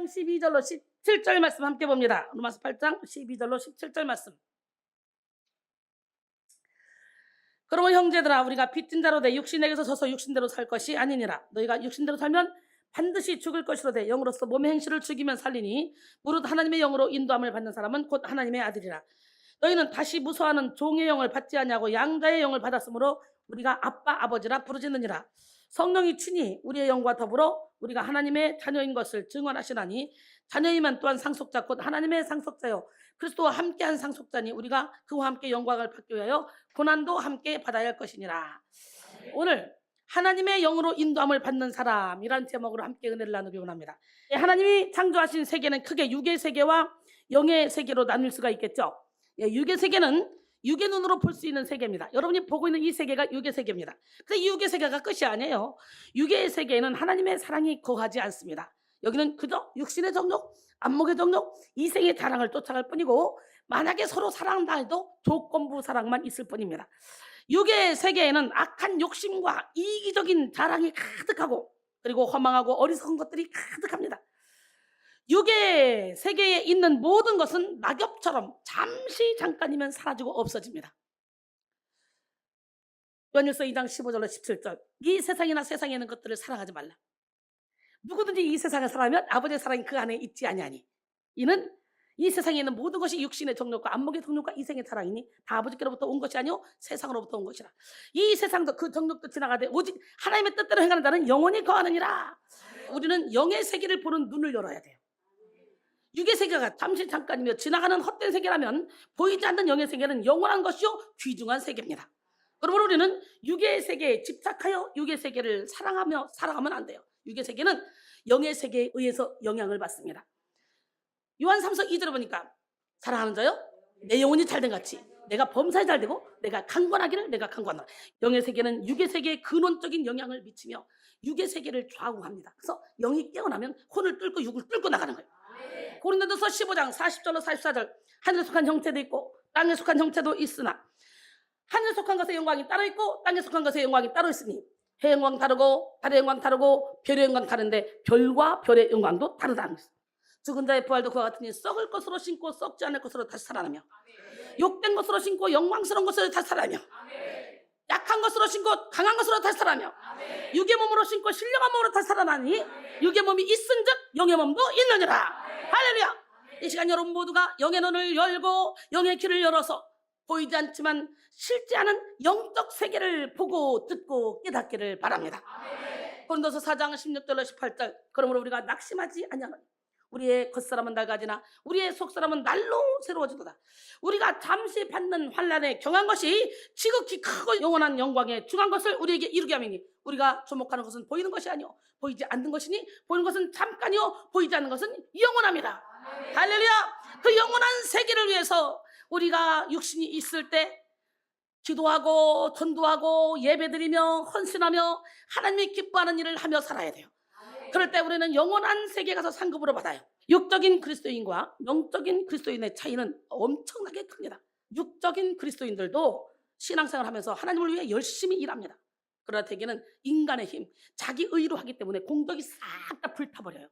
8장 12절로 17절 말씀 함께 봅니다. 로마서 8장 12절로 17절 말씀. 그러므로 형제들아 우리가 빚진 자로 돼 육신에게서 서서 육신대로 살 것이 아니니라. 너희가 육신대로 살면 반드시 죽을 것이로 돼 영으로서 몸의 행실을 죽이면 살리니 무릇 하나님의 영으로 인도함을 받는 사람은 곧 하나님의 아들이라. 너희는 다시 무서워하는 종의 영을 받지 아니하고 양자의 영을 받았으므로 우리가 아빠 아버지라 부르짖느니라. 성령이 친히 우리의 영과 더불어 우리가 하나님의 자녀인 것을 증언하시나니 자녀이면 또한 상속자 곧 하나님의 상속자요 그리스도와 함께한 상속자니 우리가 그와 함께 영광을 받기 위하여 고난도 함께 받아야 할 것이니라. 오늘 하나님의 영으로 인도함을 받는 사람이란 제목으로 함께 은혜를 나누기 원합니다. 하나님이 창조하신 세계는 크게 육의 세계와 영의 세계로 나눌 수가 있겠죠. 육의 세계는 육의 눈으로 볼 수 있는 세계입니다. 여러분이 보고 있는 이 세계가 육의 세계입니다. 근데 이 육의 세계가 끝이 아니에요. 육의 세계에는 하나님의 사랑이 거하지 않습니다. 여기는 그저 육신의 정욕, 안목의 정욕, 이생의 자랑을 쫓아갈 뿐이고 만약에 서로 사랑한다 해도 조건부 사랑만 있을 뿐입니다. 육의 세계에는 악한 욕심과 이기적인 자랑이 가득하고 그리고 허망하고 어리석은 것들이 가득합니다. 육의 세계에 있는 모든 것은 낙엽처럼 잠시 잠깐이면 사라지고 없어집니다. 요한일서 2장 15절로 17절. 이 세상이나 세상에 있는 것들을 사랑하지 말라. 누구든지 이 세상을 사랑하면 아버지의 사랑이 그 안에 있지 아니하니. 이는 이 세상에 있는 모든 것이 육신의 정욕과 안목의 정욕과 이생의 사랑이니 다 아버지께로부터 온 것이 아니요 세상으로부터 온 것이라. 이 세상도 그 정욕도 지나가되 오직 하나님의 뜻대로 행하는 자는 영원히 거하느니라. 우리는 영의 세계를 보는 눈을 열어야 돼요. 육의 세계가 잠시 잠깐이며 지나가는 헛된 세계라면 보이지 않는 영의 세계는 영원한 것이요 귀중한 세계입니다. 그러므로 우리는 육의 세계에 집착하여 육의 세계를 사랑하며 살아가면 안 돼요. 육의 세계는 영의 세계에 의해서 영향을 받습니다. 요한 3서 2절에 보니까 사랑하는 자요 내 영혼이 잘된 같이 내가 범사에 잘되고 내가 강권하기를 내가 강권하라. 영의 세계는 육의 세계에 근원적인 영향을 미치며 육의 세계를 좌우합니다. 그래서 영이 깨어나면 혼을 뚫고 육을 뚫고 나가는 거예요. 고린도전서 15장 40절로 44절. 하늘에 속한 형체도 있고 땅에 속한 형체도 있으나 하늘에 속한 것의 영광이 따로 있고 땅에 속한 것의 영광이 따로 있으니 해의 영광 다르고 달의 영광 다르고 별의 영광 다른데 별과 별의 영광도 다르다는 것입니다. 죽은 자의 부활도 그와 같으니 썩을 것으로 신고 썩지 않을 것으로 다시 살아나며 욕된 것으로 신고 영광스러운 것으로 다시 살아나며 약한 것으로 신고 강한 것으로 다시 살아나며 육의 몸으로 신고 신령한 몸으로 다시 살아나니 육의 몸이 있은즉 영의 몸도 있느니라. 할렐루야. 이 시간 여러분 모두가 영의 눈을 열고 영의 귀를 열어서 보이지 않지만 실제 않은 영적 세계를 보고 듣고 깨닫기를 바랍니다. 고린도서 4장 16절로 18절. 그러므로 우리가 낙심하지 아니하노니 우리의 겉사람은 낡아지나 우리의 속사람은 날로 새로워지도다. 우리가 잠시 받는 환난에 경한 것이 지극히 크고 영원한 영광에 중한 것을 우리에게 이루게 하미니 우리가 주목하는 것은 보이는 것이 아니요 보이지 않는 것이니 보이는 것은 잠깐이요 보이지 않는 것은 영원합니다. 할렐루야. 그 영원한 세계를 위해서 우리가 육신이 있을 때 기도하고 전도하고 예배드리며 헌신하며 하나님이 기뻐하는 일을 하며 살아야 돼요. 그럴 때 우리는 영원한 세계에 가서 상급으로 받아요. 육적인 그리스도인과 영적인 그리스도인의 차이는 엄청나게 큽니다. 육적인 그리스도인들도 신앙생활을 하면서 하나님을 위해 열심히 일합니다. 그러나 대개는 인간의 힘, 자기 의로 하기 때문에 공덕이 싹 다 불타버려요.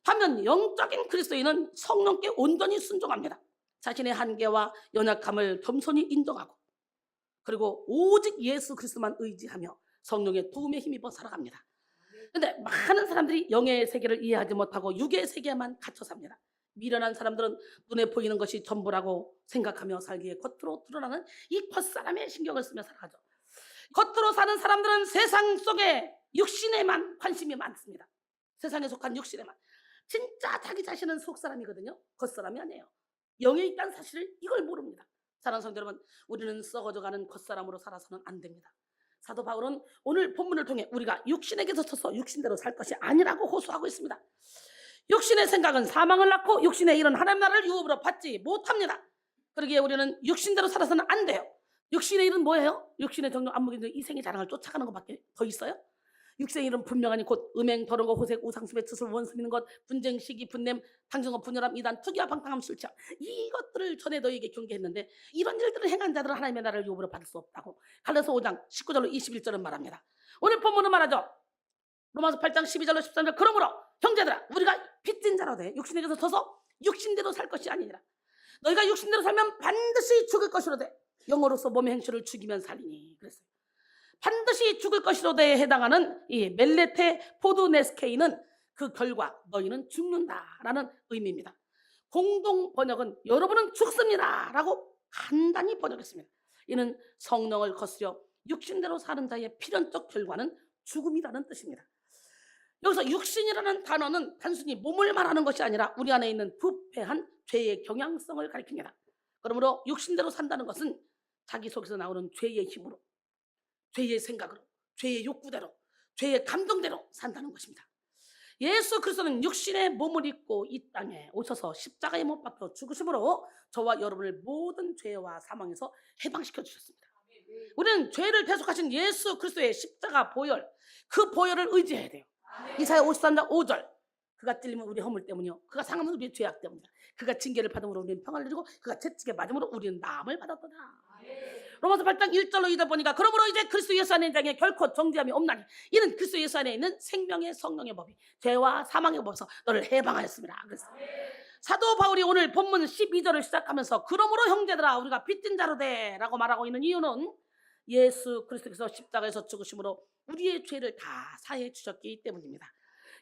반면 영적인 그리스도인은 성령께 온전히 순종합니다. 자신의 한계와 연약함을 겸손히 인정하고 그리고 오직 예수 그리스도만 의지하며 성령의 도움에 힘입어 살아갑니다. 그런데 많은 사람들이 영의 세계를 이해하지 못하고 육의 세계에만 갇혀 삽니다. 미련한 사람들은 눈에 보이는 것이 전부라고 생각하며 살기에 겉으로 드러나는 이 겉사람의 신경을 쓰며 살아가죠. 겉으로 사는 사람들은 세상 속에 육신에만 관심이 많습니다. 세상에 속한 육신에만. 진짜 자기 자신은 속사람이거든요. 겉사람이 아니에요. 영에 있다는 사실을 이걸 모릅니다. 사랑하는 성도 여러분, 우리는 썩어져가는 겉사람으로 살아서는 안 됩니다. 사도 바울은 오늘 본문을 통해 우리가 육신에게서 서서 육신대로 살 것이 아니라고 호소하고 있습니다. 육신의 생각은 사망을 낳고 육신의 일은 하나님 나라를 유업으로 받지 못합니다. 그러기에 우리는 육신대로 살아서는 안 돼요. 육신의 일은 뭐예요? 육신의 정욕, 안목의 이생의 자랑을 쫓아가는 것밖에 더 있어요? 육신의 일은 분명하니 곧 음행, 더러운 것, 호색, 우상숭배, 추술, 원수 믿는 것, 분쟁, 시기, 분냄, 당정업, 분열함, 이단, 투기와 방탕함, 술취함, 이것들을 전에 너희에게 경계했는데 이런 일들을 행한 자들은 하나님의 나라를 유업으로 받을 수 없다고 갈라디아서 5장 19절로 21절은 말합니다. 오늘 본문은 말하죠. 로마서 8장 12절로 13절 그러므로 형제들아 우리가 빚진 자로 돼 육신에게서 서서 육신대로 살 것이 아니니라. 너희가 육신대로 살면 반드시 죽을 것이로되 영으로서 몸의 행실을 죽이면 살리니. 그랬어요. 반드시 죽을 것이로되에 해당하는 이 멜레테 포드네스케이는 그 결과 너희는 죽는다라는 의미입니다. 공동 번역은 여러분은 죽습니다 라고 간단히 번역했습니다. 이는 성령을 거스려 육신대로 사는 자의 필연적 결과는 죽음이라는 뜻입니다. 여기서 육신이라는 단어는 단순히 몸을 말하는 것이 아니라 우리 안에 있는 부패한 죄의 경향성을 가리킵니다. 그러므로 육신대로 산다는 것은 자기 속에서 나오는 죄의 힘으로, 죄의 생각으로, 죄의 욕구대로, 죄의 감정대로 산다는 것입니다. 예수 그리스도는 육신의 몸을 입고 이 땅에 오셔서 십자가에 못 박혀 죽으심으로 저와 여러분을 모든 죄와 사망에서 해방시켜 주셨습니다. 우리는 죄를 대속하신 예수 그리스도의 십자가 보혈, 그 보혈을 의지해야 돼요. 이사야 53장 5절 그가 찔리면 우리 허물 때문이요 그가 상함은 우리의 죄악 때문이다. 그가 징계를 받음으로 우리는 평안을 누리고 그가 채찍에 맞음으로 우리는 나음을 받았도다. 로마서 8장 1절로 2절 보니까 그러므로 이제 그리스도 예수 안에 있는 자에게 결코 정죄함이 없나니 이는 그리스도 예수 안에 있는 생명의 성령의 법이 죄와 사망의 법에서 너를 해방하였습니다. 그래서 사도 바울이 오늘 본문 12절을 시작하면서 그러므로 형제들아 우리가 빚진 자로 돼 라고 말하고 있는 이유는 예수 그리스도께서 십자가에서 죽으심으로 우리의 죄를 다 사해 주셨기 때문입니다.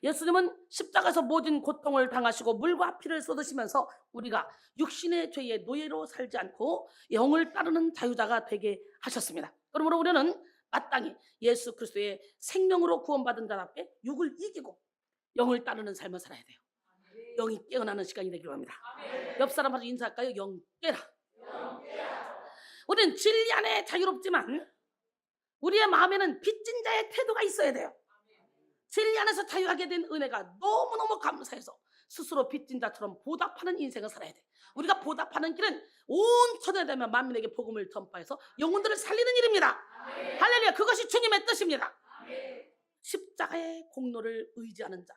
예수님은 십자가에서 모든 고통을 당하시고 물과 피를 쏟으시면서 우리가 육신의 죄의 노예로 살지 않고 영을 따르는 자유자가 되게 하셨습니다. 그러므로 우리는 마땅히 예수 그리스도의 생명으로 구원받은 자답게 육을 이기고 영을 따르는 삶을 살아야 돼요. 영이 깨어나는 시간이 되기로 합니다. 옆 사람한테 인사할까요? 영 깨라. 우리는 진리 안에 자유롭지만 우리의 마음에는 빚진 자의 태도가 있어야 돼요. 진리 안에서 자유하게 된 은혜가 너무너무 감사해서 스스로 빚진 자처럼 보답하는 인생을 살아야 돼. 우리가 보답하는 길은 온 천하되면 만민에게 복음을 전파해서 영혼들을 살리는 일입니다. 할렐루야. 그것이 주님의 뜻입니다. 십자가의 공로를 의지하는 자,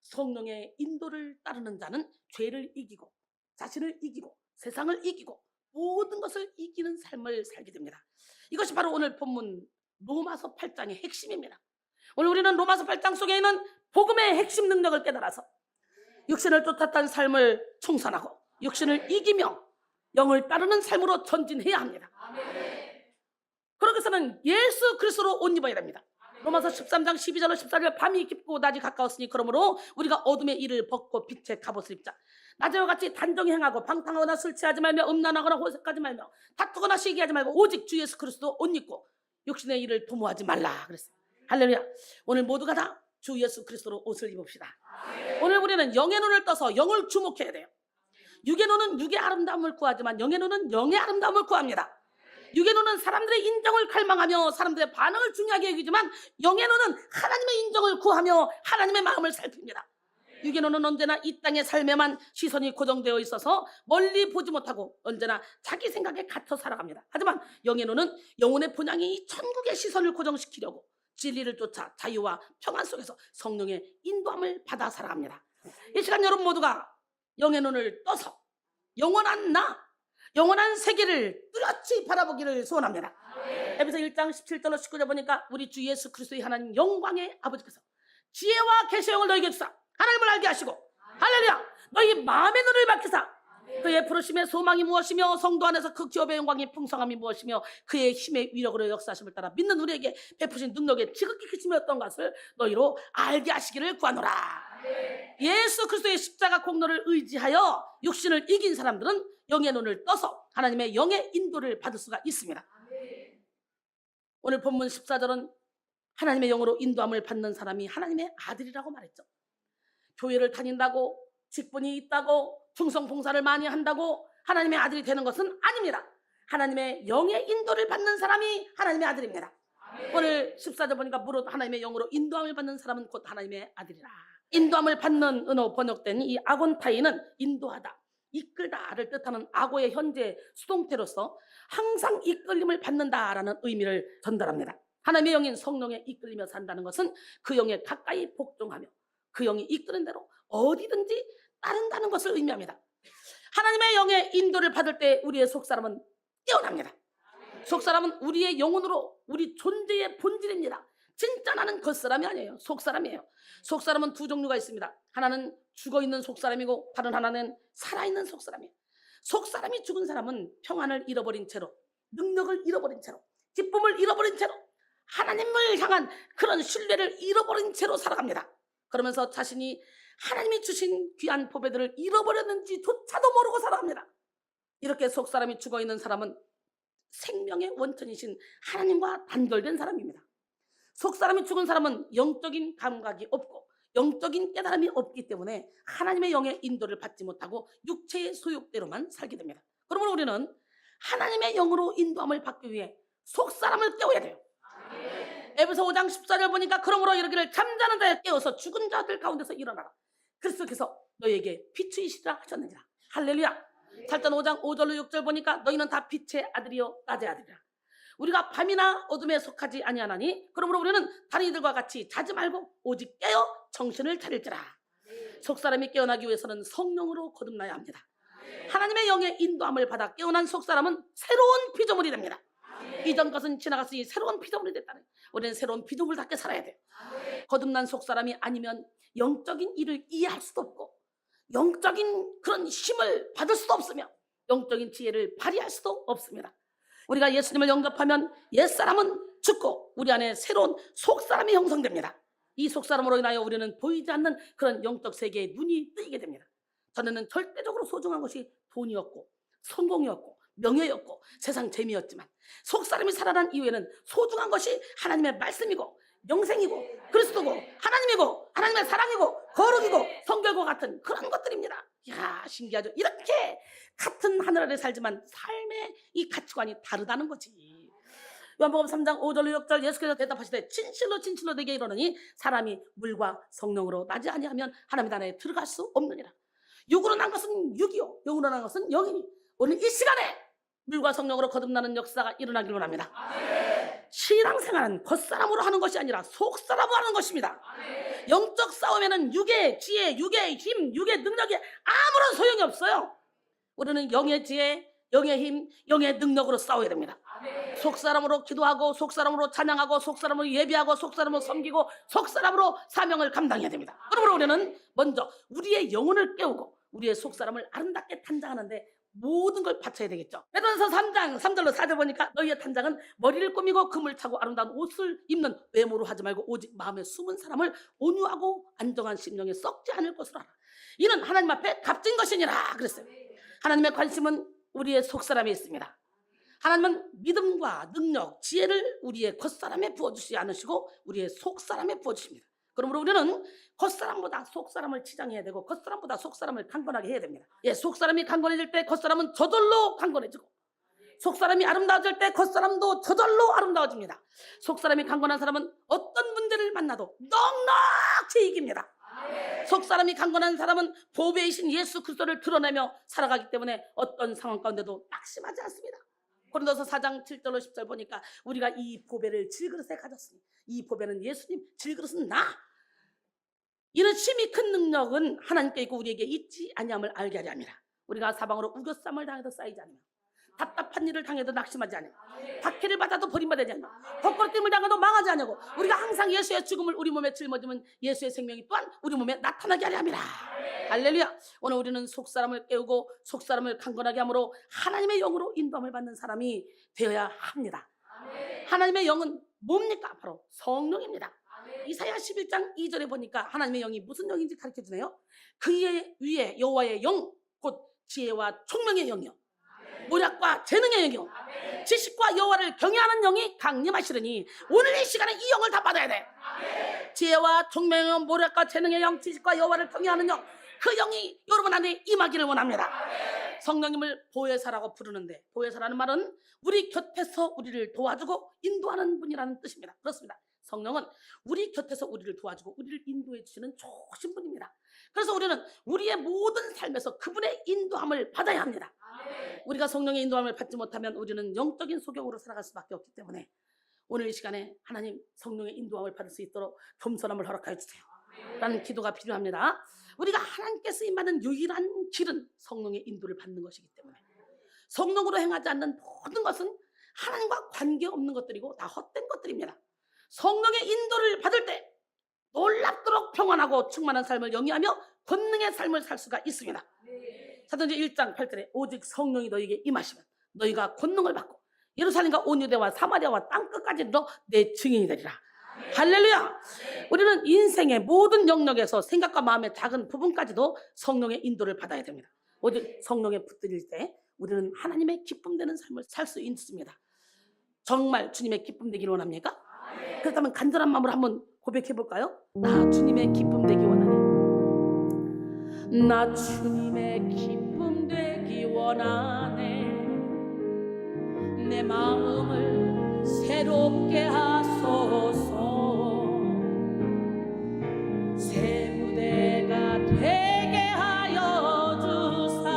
성령의 인도를 따르는 자는 죄를 이기고 자신을 이기고 세상을 이기고 모든 것을 이기는 삶을 살게 됩니다. 이것이 바로 오늘 본문 로마서 8장의 핵심입니다. 오늘 우리는 로마서 8장 속에 있는 복음의 핵심 능력을 깨달아서 육신을 쫓았던 삶을 청산하고 육신을 이기며 영을 따르는 삶으로 전진해야 합니다. 그러기 위해서는 예수 그리스도로 옷 입어야 됩니다. 로마서 13장 12절로 14절 밤이 깊고 낮이 가까웠으니 그러므로 우리가 어둠의 일을 벗고 빛의 갑옷을 입자. 낮에와 같이 단정히 행하고 방탕하거나 술 취하지 말며 음란하거나 호색하지 말며 다투거나 시기하지 말고 오직 주 예수 그리스도 옷 입고 육신의 일을 도모하지 말라 그랬어요. 할렐루야. 오늘 모두가 다 주 예수 그리스도로 옷을 입읍시다. 오늘 우리는 영의 눈을 떠서 영을 주목해야 돼요. 육의 눈은 육의 아름다움을 구하지만 영의 눈은 영의 아름다움을 구합니다. 육의 눈은 사람들의 인정을 갈망하며 사람들의 반응을 중요하게 여기지만 영의 눈은 하나님의 인정을 구하며 하나님의 마음을 살핍니다. 육의 눈은 언제나 이 땅의 삶에만 시선이 고정되어 있어서 멀리 보지 못하고 언제나 자기 생각에 갇혀 살아갑니다. 하지만 영의 눈은 영혼의 본향이 이 천국의 시선을 고정시키려고 진리를 쫓아 자유와 평안 속에서 성령의 인도함을 받아 살아갑니다. 이 시간 여러분 모두가 영의 눈을 떠서 영원한 나, 영원한 세계를 뚜렷이 바라보기를 소원합니다. 에베소 1장 17절로 19절 보니까 우리 주 예수 그리스도의 하나님 영광의 아버지께서 지혜와 계시의 영을 너희에게 주사 하나님을 알게 하시고 할렐루야 너희 마음의 눈을 밝히사 그의 부르심의 소망이 무엇이며 성도 안에서 그 기업의 영광이 풍성함이 무엇이며 그의 힘의 위력으로 역사하심을 따라 믿는 우리에게 베푸신 능력의 지극히 크심이 어떤 것을 너희로 알게 하시기를 구하노라. 예수 그리스도의 십자가 공로를 의지하여 육신을 이긴 사람들은 영의 눈을 떠서 하나님의 영의 인도를 받을 수가 있습니다. 오늘 본문 14절은 하나님의 영으로 인도함을 받는 사람이 하나님의 아들이라고 말했죠. 교회를 다닌다고 직분이 있다고 충성 봉사를 많이 한다고 하나님의 아들이 되는 것은 아닙니다. 하나님의 영의 인도를 받는 사람이 하나님의 아들입니다. 오늘 14절 보니까 무릇 하나님의 영으로 인도함을 받는 사람은 곧 하나님의 아들이라. 인도함을 받는 은어 번역된 이 아곤타이는 인도하다, 이끌다를 뜻하는 악어의 현재 수동태로서 항상 이끌림을 받는다라는 의미를 전달합니다. 하나님의 영인 성령에 이끌리며 산다는 것은 그 영에 가까이 복종하며 그 영이 이끄는 대로 어디든지 따른다는 것을 의미합니다. 하나님의 영의 인도를 받을 때 우리의 속사람은 깨어납니다. 속사람은 우리의 영혼으로 우리 존재의 본질입니다. 진짜 나는 겉사람이 아니에요. 속사람이에요. 속사람은 두 종류가 있습니다. 하나는 죽어있는 속사람이고 다른 하나는 살아있는 속사람이에요. 속사람이 죽은 사람은 평안을 잃어버린 채로, 능력을 잃어버린 채로, 기쁨을 잃어버린 채로, 하나님을 향한 그런 신뢰를 잃어버린 채로 살아갑니다. 그러면서 자신이 하나님이 주신 귀한 보배들을 잃어버렸는지조차도 모르고 살아갑니다. 이렇게 속사람이 죽어있는 사람은 생명의 원천이신 하나님과 단절된 사람입니다. 속사람이 죽은 사람은 영적인 감각이 없고 영적인 깨달음이 없기 때문에 하나님의 영의 인도를 받지 못하고 육체의 소욕대로만 살게 됩니다. 그러므로 우리는 하나님의 영으로 인도함을 받기 위해 속사람을 깨워야 돼요. 에베소 5장 14절 보니까 그러므로 이르기를 잠자는 자에 깨어서 죽은 자들 가운데서 일어나라. 그리스도께서 너희에게 빛이시라 하셨느니라. 할렐루야. 살전 5장 5절로 6절 보니까 너희는 다 빛의 아들이요 낮의 아들이라. 우리가 밤이나 어둠에 속하지 아니하나니 그러므로 우리는 다른 이들과 같이 자지 말고 오직 깨어 정신을 차릴지라. 속사람이 깨어나기 위해서는 성령으로 거듭나야 합니다. 하나님의 영의 인도함을 받아 깨어난 속사람은 새로운 피조물이 됩니다. 이전 것은 지나갔으니 새로운 피조물이 됐다는, 우리는 새로운 피조물답게 살아야 돼요. 거듭난 속사람이 아니면 영적인 일을 이해할 수도 없고 영적인 그런 힘을 받을 수도 없으며 영적인 지혜를 발휘할 수도 없습니다. 우리가 예수님을 영접하면 옛사람은 죽고 우리 안에 새로운 속사람이 형성됩니다. 이 속사람으로 인하여 우리는 보이지 않는 그런 영적 세계에 눈이 뜨이게 됩니다. 전에는 절대적으로 소중한 것이 돈이었고 성공이었고 명예였고 세상 재미였지만 속사람이 살아난 이후에는 소중한 것이 하나님의 말씀이고 영생이고 그리스도고 하나님이고 하나님의 사랑이고 거룩이고 성결과 같은 그런 것들입니다. 이야, 신기하죠. 이렇게 같은 하늘 아래 살지만 삶의 이 가치관이 다르다는 거지. 요한복음 3장 5절로 6절 예수께서 대답하시되 진실로 진실로 내게 이르노니 사람이 물과 성령으로 나지 아니하면 하나님 나라에 들어갈 수 없느니라. 육으로 난 것은 육이요 영으로 난 것은 영이니 오늘 이 시간에 물과 성령으로 거듭나는 역사가 일어나길 원합니다. 신앙생활은 겉사람으로 하는 것이 아니라 속사람으로 하는 것입니다. 영적 싸움에는 육의 지혜, 육의 힘, 육의 능력이 아무런 소용이 없어요. 우리는 영의 지혜, 영의 힘, 영의 능력으로 싸워야 됩니다. 속사람으로 기도하고 속사람으로 찬양하고 속사람으로 예배하고 속사람으로 섬기고 속사람으로 사명을 감당해야 됩니다. 그러므로 우리는 먼저 우리의 영혼을 깨우고 우리의 속사람을 아름답게 탄장하는데 모든 걸 바쳐야 되겠죠. 베드로전서 3장 3절로 4절 보니까 너희의 탄장은 머리를 꾸미고 금을 차고 아름다운 옷을 입는 외모로 하지 말고 오직 마음에 숨은 사람을 온유하고 안정한 심령에 썩지 않을 것으로 하라. 이는 하나님 앞에 값진 것이니라 그랬어요. 하나님의 관심은 우리의 속사람에 있습니다. 하나님은 믿음과 능력, 지혜를 우리의 겉사람에 부어주시지 않으시고 우리의 속사람에 부어주십니다. 그러므로 우리는 겉사람보다 속사람을 치장해야 되고 겉사람보다 속사람을 강건하게 해야 됩니다. 예, 속사람이 강건해질 때 겉사람은 저절로 강건해지고 속사람이 아름다워질 때 겉사람도 저절로 아름다워집니다. 속사람이 강건한 사람은 어떤 문제를 만나도 넉넉히 이깁니다. 속사람이 강건한 사람은 보배이신 예수 그리스도를 드러내며 살아가기 때문에 어떤 상황 가운데도 낙심하지 않습니다. 고린도서 4장 7절로 10절 보니까 우리가 이 보배를 질그릇에 가졌으니 이 보배는 예수님, 질그릇은 나. 이런 심히 큰 능력은 하나님께 있고 우리에게 있지 아니함을 알게 하려 함이라. 우리가 사방으로 우겨쌈을 당해도 쌓이지 않으며 답답한 일을 당해도 낙심하지 않으며 박해를 받아도 버림받지 않으며 헛걸음을 당해도 망하지 않으고 우리가 항상 예수의 죽음을 우리 몸에 짊어지면 예수의 생명이 또한 우리 몸에 나타나게 하려 함이라. 할렐루야. 오늘 우리는 속사람을 깨우고 속사람을 강건하게 함으로 하나님의 영으로 인도함을 받는 사람이 되어야 합니다. 하나님의 영은 뭡니까? 바로 성령입니다. 이사야 11장 2절에 보니까 하나님의 영이 무슨 영인지 가르쳐주네요. 그의 위에 여호와의 영, 곧 지혜와 총명의 영이요 모략과 재능의 영이요 지식과 여호와를 경외하는 영이 강림하시려니 오늘 이 시간에 이 영을 다 받아야 돼. 지혜와 총명의 영, 모략과 재능의 영, 지식과 여호와를 경외하는 영, 그 영이 여러분 안에 임하기를 원합니다. 성령님을 보혜사라고 부르는데 보혜사라는 말은 우리 곁에서 우리를 도와주고 인도하는 분이라는 뜻입니다. 그렇습니다. 성령은 우리 곁에서 우리를 도와주고 우리를 인도해 주시는 좋으신 분입니다. 그래서 우리는 우리의 모든 삶에서 그분의 인도함을 받아야 합니다. 우리가 성령의 인도함을 받지 못하면 우리는 영적인 소경으로 살아갈 수밖에 없기 때문에 오늘 이 시간에 하나님 성령의 인도함을 받을 수 있도록 겸손함을 허락하여 주세요 라는 기도가 필요합니다. 우리가 하나님께 쓰임받는 유일한 길은 성령의 인도를 받는 것이기 때문에 성령으로 행하지 않는 모든 것은 하나님과 관계없는 것들이고 다 헛된 것들입니다. 성령의 인도를 받을 때 놀랍도록 평안하고 충만한 삶을 영위하며 권능의 삶을 살 수가 있습니다. 사도행전 1장 8절에 오직 성령이 너희에게 임하시면 너희가 권능을 받고 예루살렘과 온 유대와 사마리아와 땅끝까지도 내 증인이 되리라. 할렐루야. 우리는 인생의 모든 영역에서 생각과 마음의 작은 부분까지도 성령의 인도를 받아야 됩니다. 오직 성령에 붙들릴 때 우리는 하나님의 기쁨 되는 삶을 살 수 있습니다. 정말 주님의 기쁨 되기를 원합니까? 그렇다면 간절한 마음으로 한번 고백해 볼까요? 나 주님의 기쁨 되기 원하네. 나 주님의 기쁨 되기 원하네. 내 마음을 새롭게 하소서. 새 무대가 되게 하여 주사.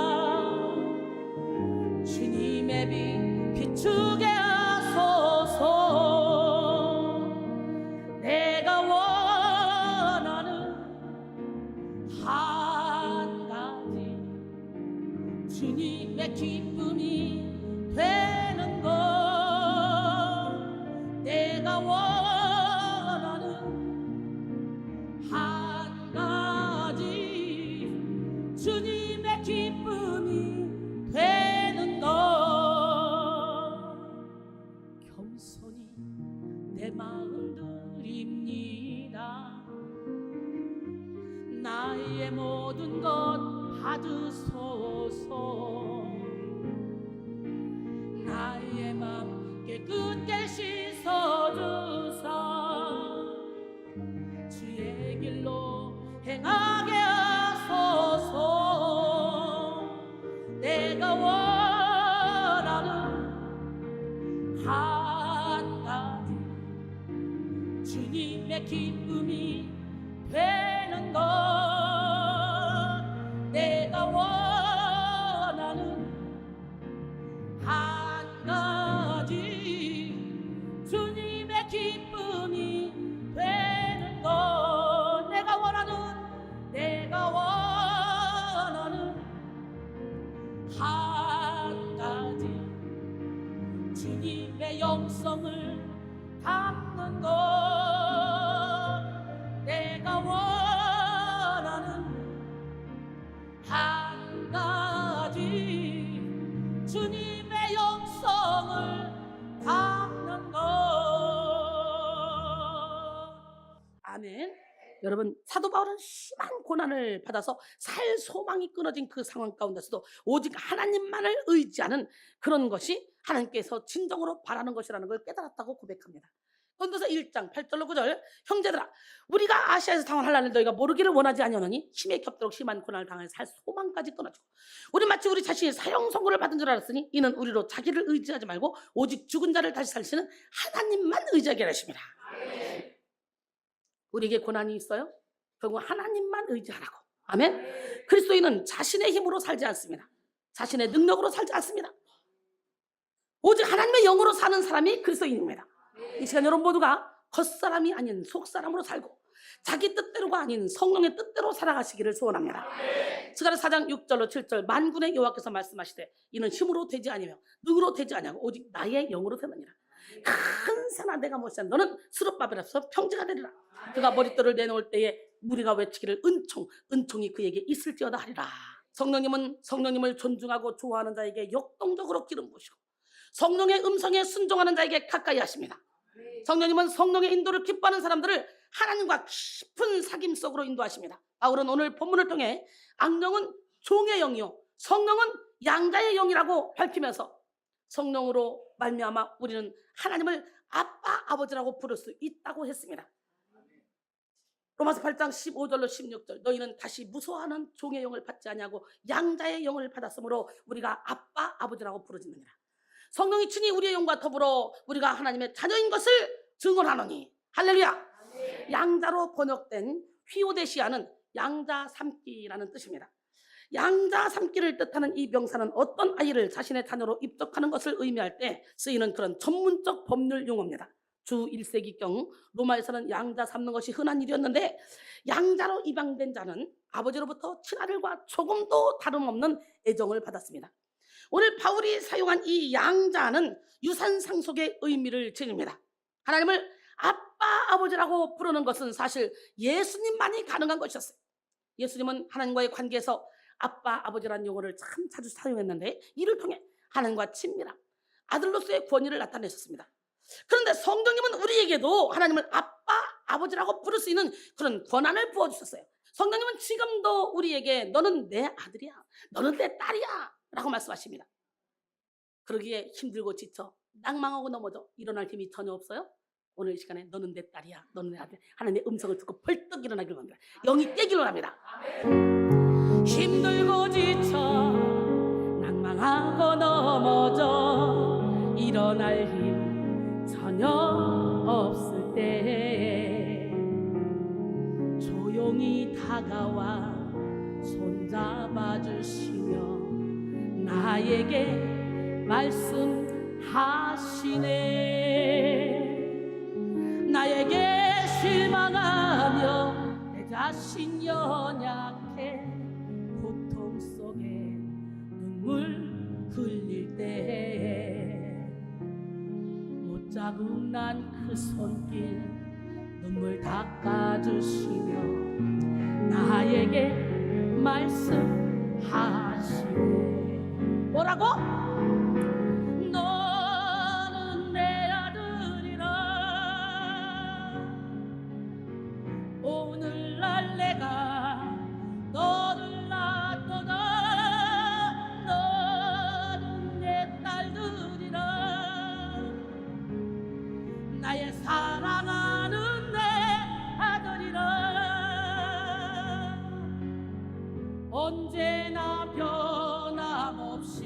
주님의 빛 비추게 하소서. 내가 원하는 한 가지 주님의 기쁨이 되는 것. 내가 원하는 한 가지 주님의 기쁨이 되는 것. 겸손히 내 마음 드립니다. 나의 모든 것 받으소서. 나의 맘 깨끗게 씻어주사. 주의 길로 행하게 하소서. 내가 원하는 한 가지 주님의 기쁨이 되는 것. 내가 원하는 한 가지 주님의 기쁨이 되는 것. 내가 원하는 한 가지 주님의 영성을 담는 것. 내가 원하는 한 가지 주님의 영성을 담는 것. 아멘. 여러분, 사도 바울은 심한 고난을 받아서 살 소망이 끊어진 그 상황 가운데서도 오직 하나님만을 의지하는 그런 것이 하나님께서 진정으로 바라는 것이라는 걸 깨달았다고 고백합니다. 고린도서 1장 8절로 9절. 형제들아, 우리가 아시아에서 당한 환난을 너희가 모르기를 원하지 아니하노니 힘에 겹도록 심한 고난을 당하여 살 소망까지 끊어지고 우리 마치 우리 자신이 사형 선고를 받은 줄 알았으니 이는 우리로 자기를 의지하지 말고 오직 죽은 자를 다시 살리시는 하나님만 의지하게 하십니다. 우리에게 고난이 있어요? 결국 하나님만 의지하라고. 아멘. 그리스도인은 자신의 힘으로 살지 않습니다. 자신의 능력으로 살지 않습니다. 오직 하나님의 영으로 사는 사람이 그리스도인입니다. 이 시간 여러분 모두가 겉사람이 아닌 속사람으로 살고 자기 뜻대로가 아닌 성령의 뜻대로 살아가시기를 소원합니다. 스가랴 4장 6절로 7절. 만군의 여호와께서 말씀하시되 이는 힘으로 되지 아니며 능으로 되지 아니하고 오직 나의 영으로 되느니라. 큰 산아 내가 못산 너는 스룹바벨에서 평지가 되리라. 그가 머릿돌을 내놓을 때에 무리가 외치기를 은총이 그에게 있을지어다 하리라. 성령님을 존중하고 좋아하는 자에게 역동적으로 기름 부으시고 성령의 음성에 순종하는 자에게 가까이 하십니다. 성령님은 성령의 인도를 기뻐하는 사람들을 하나님과 깊은 사귐 속으로 인도하십니다. 바울은 오늘 본문을 통해 악령은 종의 영이요 성령은 양자의 영이라고 밝히면서 성령으로 말미암아 우리는 하나님을 아빠 아버지라고 부를 수 있다고 했습니다. 로마서 8장 15절로 16절. 너희는 다시 무서워하는 종의 영을 받지 아니하고 양자의 영을 받았으므로 우리가 아빠 아버지라고 부르짖느니라. 성령이 친히 우리의 영과 더불어 우리가 하나님의 자녀인 것을 증언하노니. 할렐루야. 양자로 번역된 휘오데시아는 양자 삼기라는 뜻입니다. 양자 삼기를 뜻하는 이 명사는 어떤 아이를 자신의 자녀로 입적하는 것을 의미할 때 쓰이는 그런 전문적 법률 용어입니다. 주 1세기경 로마에서는 양자 삼는 것이 흔한 일이었는데 양자로 입양된 자는 아버지로부터 친아들과 조금도 다름없는 애정을 받았습니다. 오늘 바울이 사용한 이 양자는 유산 상속의 의미를 지닙니다. 하나님을 아빠, 아버지라고 부르는 것은 사실 예수님만이 가능한 것이었어요. 예수님은 하나님과의 관계에서 아빠, 아버지라는 용어를 참 자주 사용했는데 이를 통해 하나님과 친밀함, 아들로서의 권위를 나타내셨습니다. 그런데 성령님은 우리에게도 하나님을 아빠, 아버지라고 부를 수 있는 그런 권한을 부어주셨어요. 성령님은 지금도 우리에게 너는 내 아들이야, 너는 내 딸이야 라고 말씀하십니다. 그러기에 힘들고 지쳐 낭망하고 넘어져 일어날 힘이 전혀 없어요? 오늘 이 시간에 너는 내 딸이야, 너는 내 아들, 하나님의 음성을 듣고 벌떡 일어나기를 합니다. 영이 깨기를 합니다. 힘들고 지쳐 낭망하고 넘어져 일어날 힘 전혀 없을 때 조용히 다가와 손잡아 주시며 나에게 말씀하시네. 나에게 실망하며 내 자신 연약해 고통 속에 눈물 흘릴 때 못자국 난 그 손길 눈물 닦아주시며 나에게 말씀하시네. 뭐라고? 너는 내 아들이라. 오늘날 내가 너를 낳았도다. 너는 내 딸들이라. 나의 사랑하는 내 아들이라. 언제나 변함없이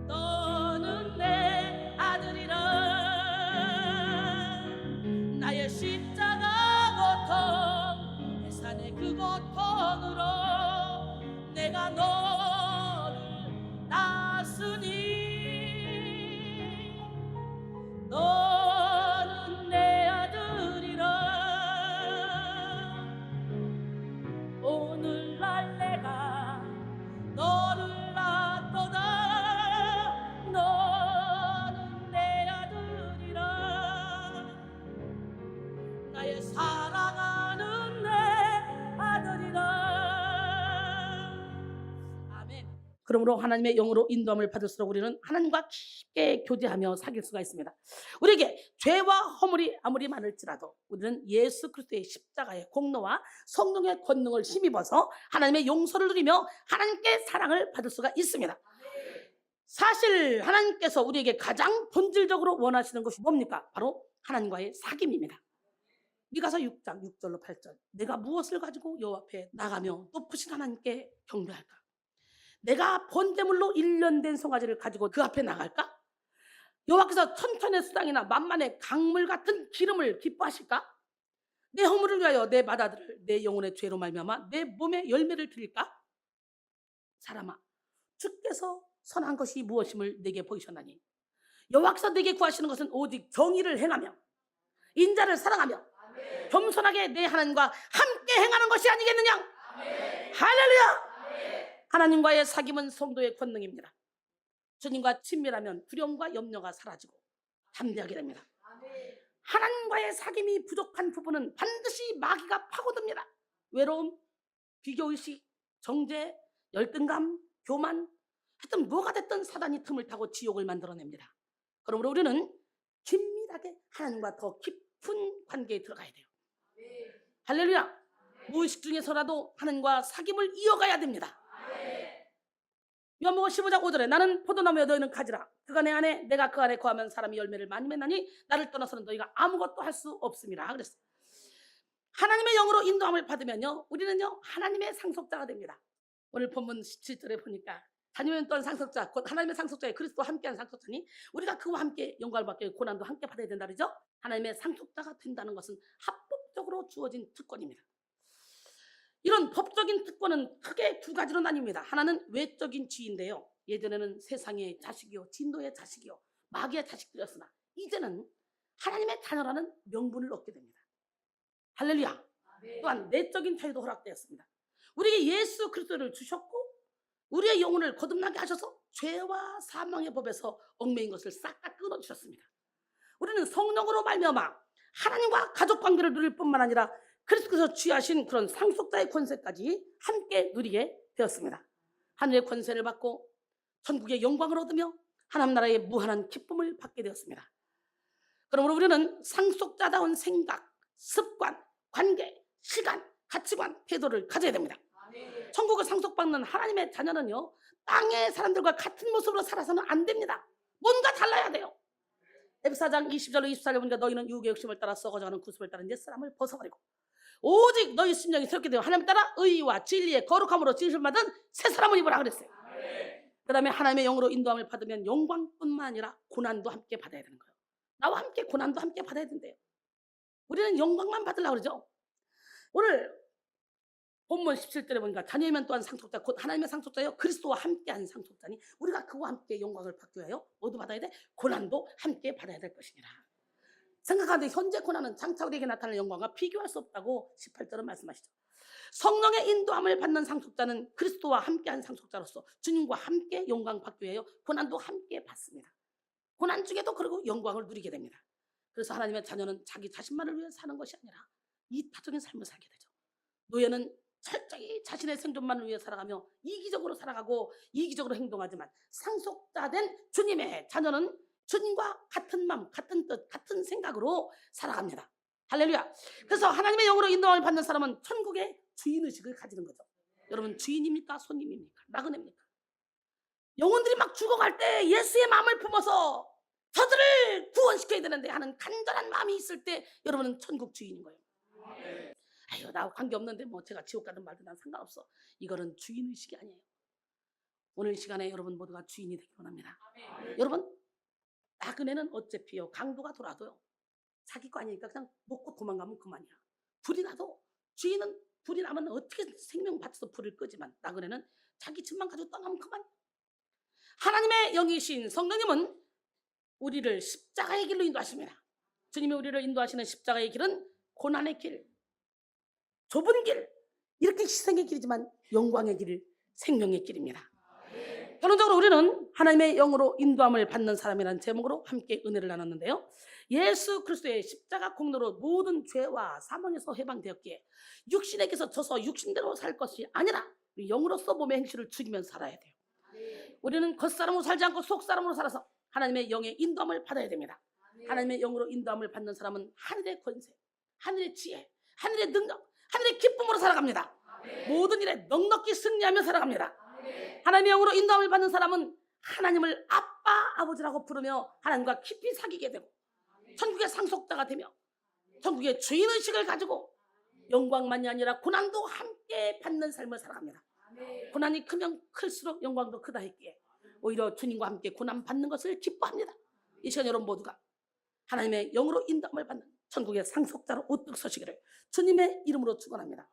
너는 내 아들이라. 나의 십자가 고통 내 산의 그 고통으로 내가 너를 낳았으니 너는 내 아들이라. 오늘날 내가 너를 낳았도다. 너는 내 아들이라. 나의 사랑하는 내 아들이라. 아멘. 그러므로 하나님의 영으로 인도함을 받을수록 우리는 하나님과 깊게 교제하며 사귈 수가 있습니다. 우리에게 죄와 허물이 아무리 많을지라도 우리는 예수 그리스도의 십자가의 공로와 성령의 권능을 힘입어서 하나님의 용서를 누리며 하나님께 사랑을 받을 수가 있습니다. 사실 하나님께서 우리에게 가장 본질적으로 원하시는 것이 뭡니까? 바로 하나님과의 사귐입니다. 미가서 6장 6절로 8절. 내가 무엇을 가지고 여호와 앞에 나가며 높으신 하나님께 경배할까? 내가 번제물로 1년 된 송아지를 가지고 그 앞에 나갈까? 여호와께서 천천의 수당이나 만만의 강물 같은 기름을 기뻐하실까? 내 허물을 위하여 내 맏아들을 내 영혼의 죄로 말미암아 내 몸에 열매를 드릴까? 사람아, 주께서 선한 것이 무엇임을 내게 보이셨나니 여호와께서 내게 구하시는 것은 오직 정의를 행하며 인자를 사랑하며 겸손하게 내 하나님과 함께 행하는 것이 아니겠느냐? 할렐루야! 하나님과의 사귐은 성도의 권능입니다. 주님과 친밀하면 두려움과 염려가 사라지고 담대하게 됩니다. 하나님과의 사귐이 부족한 부분은 반드시 마귀가 파고듭니다. 외로움, 비교의식, 정죄, 열등감, 교만, 하여튼 뭐가 됐든 사단이 틈을 타고 지옥을 만들어냅니다. 그러므로 우리는 긴밀하게 하나님과 더 깊은 관계에 들어가야 돼요. 할렐루야! 무의식 중에서라도 하나님과 사귐을 이어가야 됩니다. 요한복음 15장 5절에 나는 포도나무여 너희는 가지라. 그가 내 안에 내가 그 안에 거하면 사람이 열매를 많이 맺나니 나를 떠나서는 너희가 아무것도 할 수 없음이라 그랬어요. 하나님의 영으로 인도함을 받으면요 우리는요 하나님의 상속자가 됩니다. 오늘 본문 17절에 보니까 자녀는 또한 상속자 곧 하나님의 상속자에 그리스도와 함께한 상속자니 우리가 그와 함께 영광을 받게 고난도 함께 받아야 된다 그러죠. 하나님의 상속자가 된다는 것은 합법적으로 주어진 특권입니다. 이런 법적인 특권은 크게 두 가지로 나뉩니다. 하나는 외적인 지위인데요. 예전에는 세상의 자식이요 진노의 자식이요 마귀의 자식들이었으나 이제는 하나님의 자녀라는 명분을 얻게 됩니다. 할렐루야. 또한 내적인 자유도 허락되었습니다. 우리에게 예수 그리스도를 주셨고 우리의 영혼을 거듭나게 하셔서 죄와 사망의 법에서 얽매인 것을 싹 다 끊어주셨습니다. 우리는 성령으로 말미암아 하나님과 가족 관계를 누릴 뿐만 아니라 그리스도께서 취하신 그런 상속자의 권세까지 함께 누리게 되었습니다. 하늘의 권세를 받고 천국의 영광을 얻으며 하나님 나라의 무한한 기쁨을 받게 되었습니다. 그러므로 우리는 상속자다운 생각, 습관, 관계, 시간, 가치관, 태도를 가져야 됩니다. 천국을 상속받는 하나님의 자녀는요, 땅의 사람들과 같은 모습으로 살아서는 안 됩니다. 뭔가 달라야 돼요. 에베소서 20절로 24절 보니까 너희는 유혹의 욕심을 따라 썩어져가는 구습을 따른 옛사람을 벗어버리고 오직 너희 심령이 새롭게 되어 하나님 따라 의와 진리의 거룩함으로 지으심 받은 새 사람을 입으라 그랬어요. 그 다음에 하나님의 영으로 인도함을 받으면 영광뿐만 아니라 고난도 함께 받아야 되는 거예요. 나와 함께 고난도 함께 받아야 된대요. 우리는 영광만 받으려고 그러죠. 오늘 본문 17절에 보니까 자녀이면 또한 상속자 곧 하나님의 상속자여 그리스도와 함께한 상속자니 우리가 그와 함께 영광을 받기 위하여 모두 받아야 돼. 고난도 함께 받아야 될 것이니라. 생각하는데 현재 고난은 장차 우리에게 나타날 영광과 비교할 수 없다고 18절은 말씀하시죠. 성령의 인도함을 받는 상속자는 그리스도와 함께한 상속자로서 주님과 함께 영광 받기 위하여 고난도 함께 받습니다. 고난 중에도 그리고 영광을 누리게 됩니다. 그래서 하나님의 자녀는 자기 자신만을 위해 사는 것이 아니라 이타적인 삶을 살게 되죠. 노예는 철저히 자신의 생존만을 위해 살아가며 이기적으로 살아가고 이기적으로 행동하지만 상속자된 주님의 자녀는 주님과 같은 마음, 같은 뜻, 같은 생각으로 살아갑니다. 할렐루야. 그래서 하나님의 영으로 인도함을 받는 사람은 천국의 주인의식을 가지는 거죠. 여러분, 주인입니까? 손님입니까? 나그네입니까? 영혼들이 막 죽어갈 때 예수의 마음을 품어서 저들을 구원시켜야 되는데 하는 간절한 마음이 있을 때 여러분은 천국 주인인 거예요. 아유, 나 관계없는데 뭐 제가 지옥 가든 말든 난 상관없어. 이거는 주인의식이 아니에요. 오늘 이 시간에 여러분 모두가 주인이 되기 원합니다. 여러분, 나그네는 어차피요 강도가 돌아도요 자기 거 아니니까 그냥 먹고 도망가면 그만이야. 불이 나도 주인은 불이 나면 어떻게 생명 바쳐서 불을 끄지만 나그네는 자기 집만 가지고 떠나면 그만. 하나님의 영이신 성령님은 우리를 십자가의 길로 인도하십니다. 주님이 우리를 인도하시는 십자가의 길은 고난의 길, 좁은 길, 이렇게 희생의 길이지만 영광의 길, 생명의 길입니다. 결론적으로 우리는 하나님의 영으로 인도함을 받는 사람이라는 제목으로 함께 은혜를 나눴는데요. 예수 그리스도의 십자가 공로로 모든 죄와 사망에서 해방되었기에 육신에게서 져서 육신대로 살 것이 아니라 영으로서 몸의 행실을 죽이면서 살아야 돼요. 우리는 겉사람으로 살지 않고 속사람으로 살아서 하나님의 영의 인도함을 받아야 됩니다. 하나님의 영으로 인도함을 받는 사람은 하늘의 권세, 하늘의 지혜, 하늘의 능력, 하늘의 기쁨으로 살아갑니다. 모든 일에 넉넉히 승리하며 살아갑니다. 하나님의 영으로 인도함을 받는 사람은 하나님을 아빠, 아버지라고 부르며 하나님과 깊이 사귀게 되고 천국의 상속자가 되며 천국의 주인의식을 가지고 영광만이 아니라 고난도 함께 받는 삶을 살아갑니다. 고난이 크면 클수록 영광도 크다 했기에 오히려 주님과 함께 고난 받는 것을 기뻐합니다. 이 시간 여러분 모두가 하나님의 영으로 인도함을 받는 천국의 상속자로 우뚝 서시기를 주님의 이름으로 축원합니다.